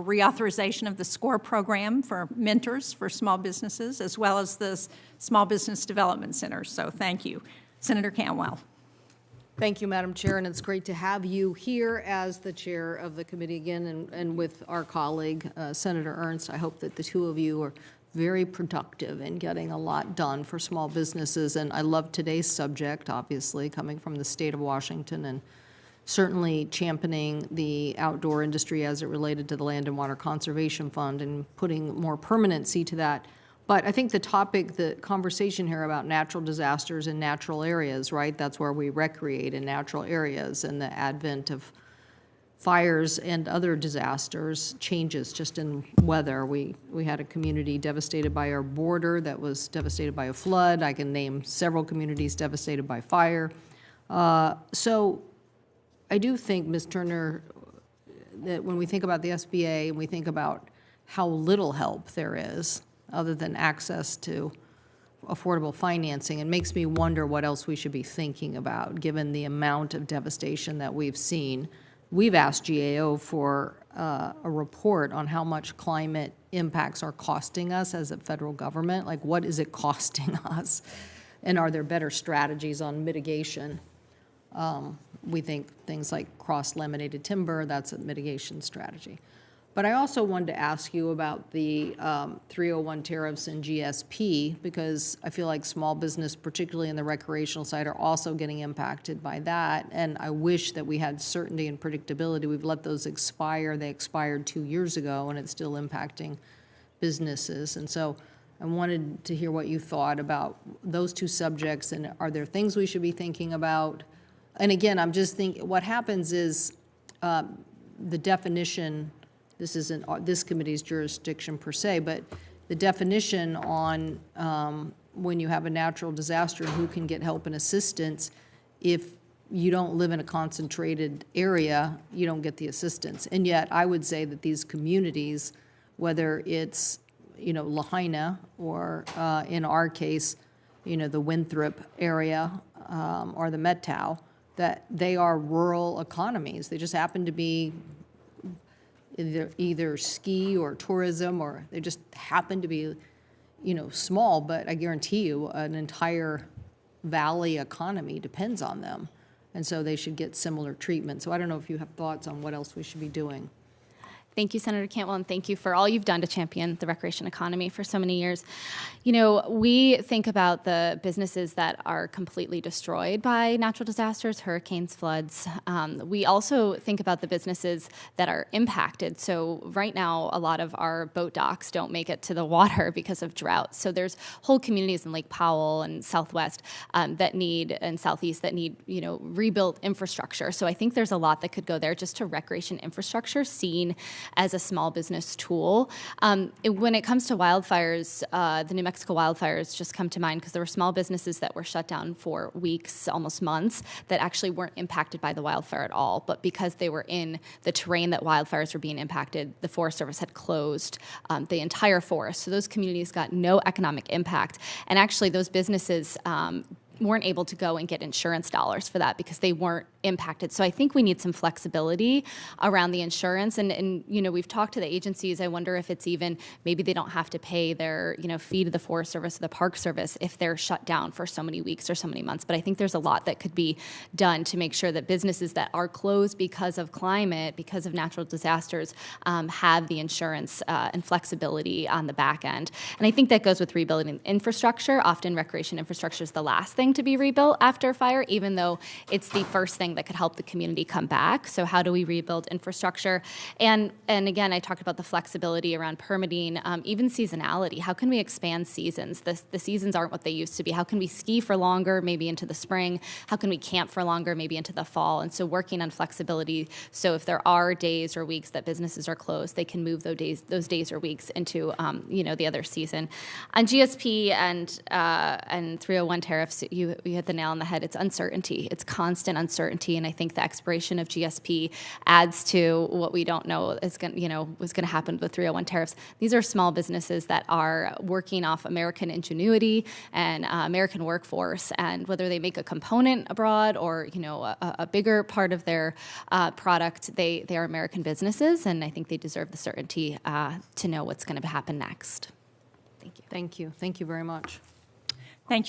reauthorization of the SCORE program for mentors for small businesses, as well as the Small Business Development Center. So thank you. Senator Cantwell. Thank you, Madam Chair, and it's great to have you here as the chair of the committee again, and with our colleague, Senator Ernst. I hope that the two of you are very productive in getting a lot done for small businesses, and I love today's subject, obviously, coming from the state of Washington, and certainly championing the outdoor industry as it related to the Land and Water Conservation Fund and putting more permanency to that. But I think the topic, the conversation here about natural disasters in natural areas, right? That's where we recreate in natural areas, and the advent of fires and other disasters, changes just in weather. We had a community devastated by our border that was devastated by a flood. I can name several communities devastated by fire. So I do think, Ms. Turner, that when we think about the SBA and we think about how little help there is other than access to affordable financing, it makes me wonder what else we should be thinking about given the amount of devastation that we've seen. We've asked GAO for a report on how much climate impacts are costing us as a federal government. Like, what is it costing us? And are there better strategies on mitigation? We think things like cross-laminated timber, that's a mitigation strategy. But I also wanted to ask you about the 301 tariffs and GSP, because I feel like small business, particularly in the recreational side, are also getting impacted by that. And I wish that we had certainty and predictability. We've let those expire. They expired 2 years ago, and it's still impacting businesses. And so I wanted to hear what you thought about those two subjects, and are there things we should be thinking about? And again, I'm just thinking, what happens is the definition, this isn't this committee's jurisdiction per se, but the definition on when you have a natural disaster and who can get help and assistance, if you don't live in a concentrated area, you don't get the assistance. And yet I would say that these communities, whether it's, Lahaina or in our case, the Winthrop area or the Methow, that they are rural economies. They just happen to be either ski or tourism, or they just happen to be, small, but I guarantee you an entire valley economy depends on them. And so they should get similar treatment. So I don't know if you have thoughts on what else we should be doing. Thank you, Senator Cantwell, and thank you for all you've done to champion the recreation economy for so many years. We think about the businesses that are completely destroyed by natural disasters, hurricanes, floods. We also think about the businesses that are impacted. So right now, a lot of our boat docks don't make it to the water because of drought. So there's whole communities in Lake Powell and Southwest that need, and Southeast that need, rebuilt infrastructure. So I think there's a lot that could go there just to recreation infrastructure seen as a small business tool. When it comes to wildfires, the New Mexico wildfires just come to mind because there were small businesses that were shut down for weeks, almost months, that actually weren't impacted by the wildfire at all. But because they were in the terrain that wildfires were being impacted, the Forest Service had closed the entire forest. So those communities got no economic impact. And actually those businesses weren't able to go and get insurance dollars for that because they weren't impacted. So I think we need some flexibility around the insurance. And we've talked to the agencies. I wonder if it's even, maybe they don't have to pay their, fee to the Forest Service or the Park Service if they're shut down for so many weeks or so many months. But I think there's a lot that could be done to make sure that businesses that are closed because of climate, because of natural disasters, have the insurance and flexibility on the back end. And I think that goes with rebuilding infrastructure. Often recreation infrastructure is the last thing to be rebuilt after fire, even though it's the first thing that could help the community come back. So how do we rebuild infrastructure? And again, I talked about the flexibility around permitting, even seasonality. How can we expand seasons? The seasons aren't what they used to be. How can we ski for longer, maybe into the spring? How can we camp for longer, maybe into the fall? And so working on flexibility, so if there are days or weeks that businesses are closed, they can move those days or weeks into the other season. On GSP and 301 tariffs, you hit the nail on the head. It's uncertainty. It's constant uncertainty. uncertainty, and I think the expiration of GSP adds to what we don't know is going to happen with the 301 tariffs. These are small businesses that are working off American ingenuity and American workforce, and whether they make a component abroad or a bigger part of their product, they are American businesses, and I think they deserve the certainty to know what's going to happen next. Thank you. Thank you. Thank you very much.